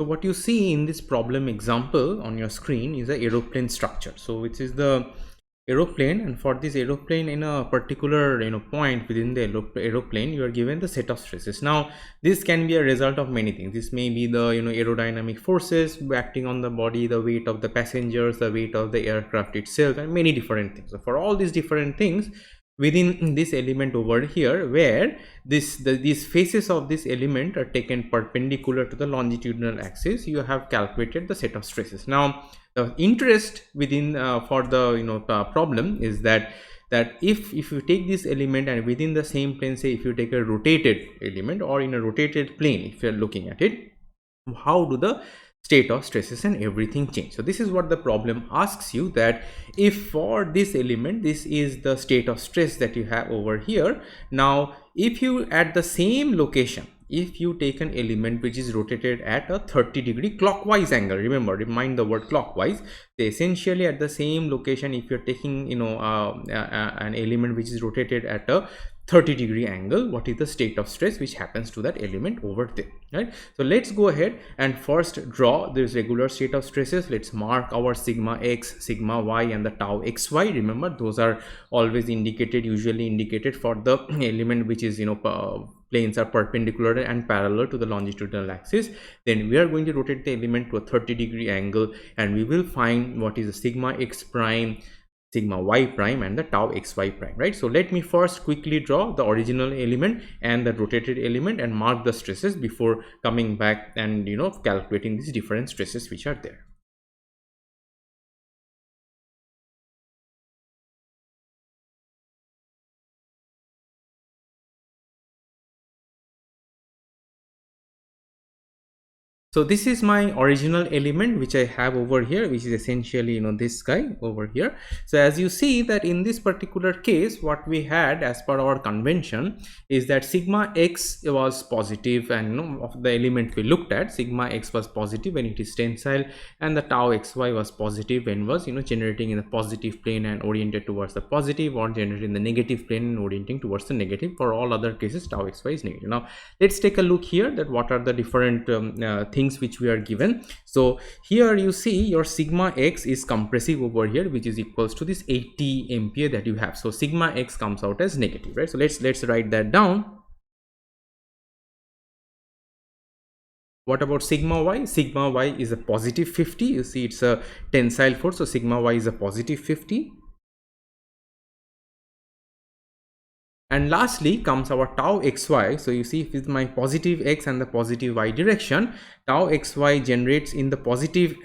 So what you see in this problem example on your screen is a aeroplane structure. So which is the aeroplane, and for this aeroplane in a particular point within the aeroplane, you are given the set of stresses. Now this can be a result of many things. This may be the aerodynamic forces acting on the body, the weight of the passengers, the weight of the aircraft itself, and many different things. So for all these different things within this element over here, where these faces of this element are taken perpendicular to the longitudinal axis, you have calculated the set of stresses. Now the interest within for the problem is that if you take this element and within the same plane, say if you take a rotated element or in a rotated plane, if you are looking at it, how do the state of stresses and everything change? So this is what the problem asks you, that if for this element this is the state of stress that you have over here, now if you at the same location, if you take an element which is rotated at a 30-degree clockwise angle, remember, remind the word clockwise, so essentially at the same location, if you're taking an element which is rotated at a 30-degree angle, what is the state of stress which happens to that element over there, right? So let's go ahead and first draw this regular state of stresses. Let's mark our sigma x, sigma y, and the tau xy. Remember, those are always indicated, usually indicated for the element which is planes are perpendicular and parallel to the longitudinal axis. Then we are going to rotate the element to a 30-degree angle, and we will find what is the sigma x prime, sigma y prime, and the tau xy prime, right? So let me first quickly draw the original element and the rotated element and mark the stresses before coming back and calculating these different stresses which are there. So this is my original element which I have over here, which is essentially this guy over here. So as you see that in this particular case, what we had as per our convention is that sigma x was positive, and of the element we looked at, sigma x was positive when it is tensile, and the tau xy was positive when was generating in the positive plane and oriented towards the positive, or generating in the negative plane and orienting towards the negative. For all other cases, tau xy is negative. Now let's take a look here that what are the different things which we are given. So here you see your sigma x is compressive over here, which is equals to this 80 MPa that you have. So sigma x comes out as negative, right? So let's write that down. What about sigma y? Sigma y is a positive 50. You see it's a tensile force, so sigma y is a positive 50. And lastly comes our tau xy. So you see with my positive x and the positive y direction, tau xy generates in the positive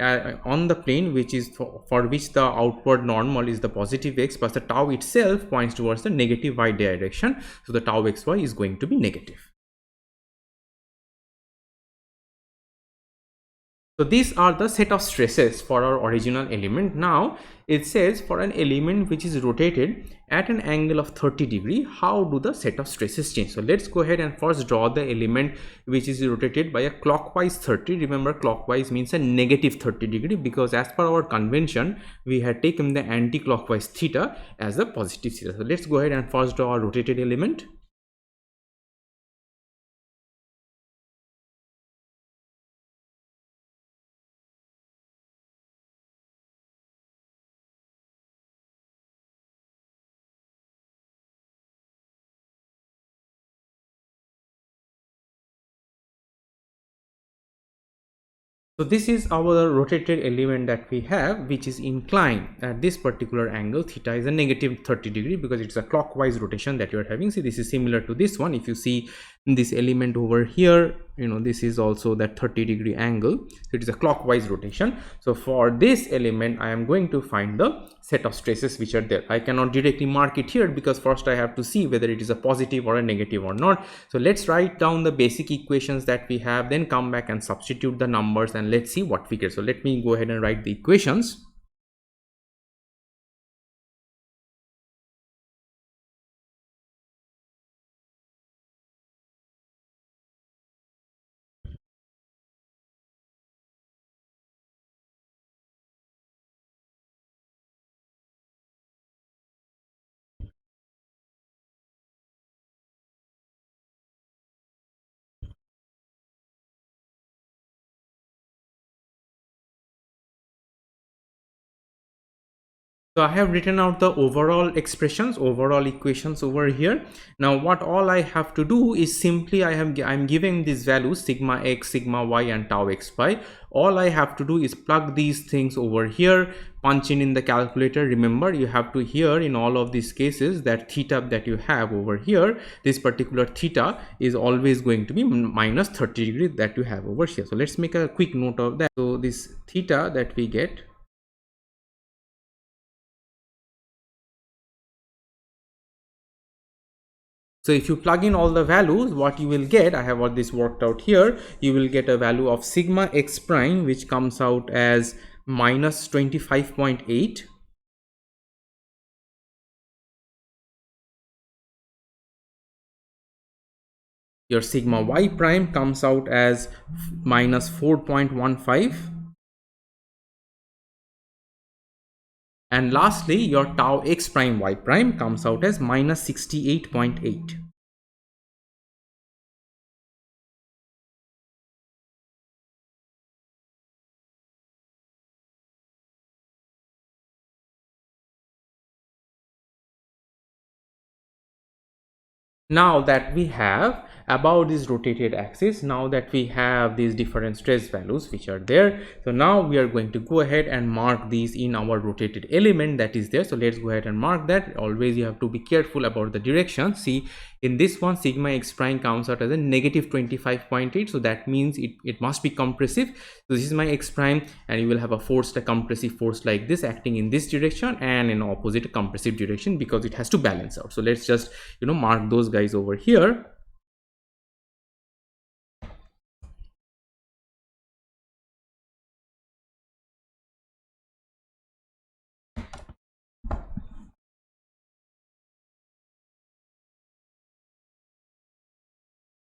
on the plane, which is for which the outward normal is the positive x, but the tau itself points towards the negative y direction. So the tau xy is going to be negative. So these are the set of stresses for our original element. Now it says for an element which is rotated at an angle of 30-degree, how do the set of stresses change? So let's go ahead and first draw the element which is rotated by a clockwise 30. Remember, clockwise means a negative 30-degree, because as per our convention we had taken the anti-clockwise theta as a positive theta. So let's go ahead and first draw a rotated element. So this is our rotated element that we have, which is inclined at this particular angle. Theta is a negative 30-degree because it's a clockwise rotation that you are having. See, this is similar to this one. If you see this element over here, this is also that 30-degree angle. So it is a clockwise rotation. So for this element, I am going to find the set of stresses which are there. I cannot directly mark it here because first I have to see whether it is a positive or a negative or not. So let's write down the basic equations that we have, then come back and substitute the numbers, and let's see what we get. So let me go ahead and write the equations. So I have written out the overall expressions, overall equations over here. Now what all I have to do is simply I'm giving these values sigma x, sigma y and tau xy. All I have to do is plug these things over here, punch in the calculator. Remember, you have to here in all of these cases that theta that you have over here, this particular theta is always going to be minus 30 degrees that you have over here. So let's make a quick note of that. So this theta that we get, so if you plug in all the values, what you will get, I have all this worked out here, you will get a value of sigma x prime, which comes out as minus 25.8. Your sigma y prime comes out as minus 4.15. And lastly, your tau x prime y prime comes out as minus 68.8. Now that we have about this rotated axis, now that we have these different stress values which are there, so now we are going to go ahead and mark these in our rotated element that is there. So let's go ahead and mark that. Always you have to be careful about the direction. See, in this one, sigma x prime comes out as a negative 25.8, so that means it must be compressive. So this is my x prime, and you will have a force, a compressive force like this acting in this direction and in opposite compressive direction, because it has to balance out. So let's just mark those guys over here.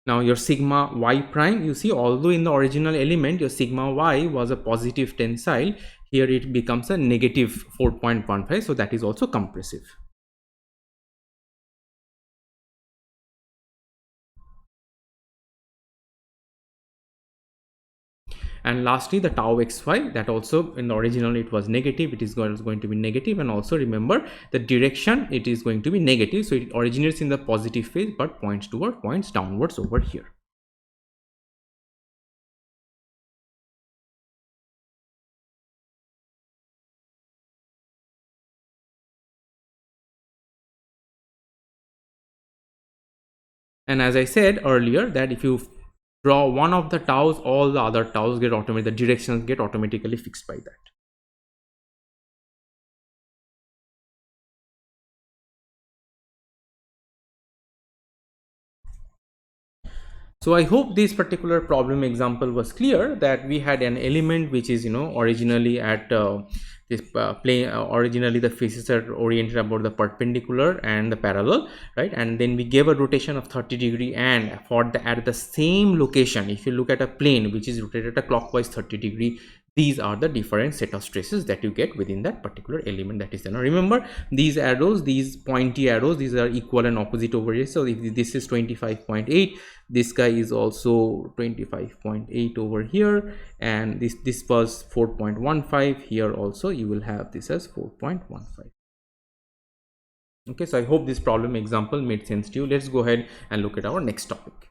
Now your sigma y prime, you see, although in the original element your sigma y was a positive tensile, here it becomes a negative 4.15, so that is also compressive. And lastly, the tau xy, that also in the original it was negative, it is going to be negative. And also remember the direction, it is going to be negative, so it originates in the positive phase but points downwards over here. And as I said earlier, that if you draw one of the taus, all the other taus get automatically, the directions get automatically fixed by that. So I hope this particular problem example was clear, that we had an element which is originally at this plane, originally the faces are oriented about the perpendicular and the parallel, right? And then we gave a rotation of 30 degree, and for the at the same location, if you look at a plane which is rotated at a clockwise 30 degree, these are the different set of stresses that you get within that particular element that is there. Now remember, these arrows, these pointy arrows, these are equal and opposite over here. So if this is 25.8, this guy is also 25.8 over here, and this was 4.15 here. Also you will have this as 4.15. Okay, so I hope this problem example made sense to you. Let's go ahead and look at our next topic.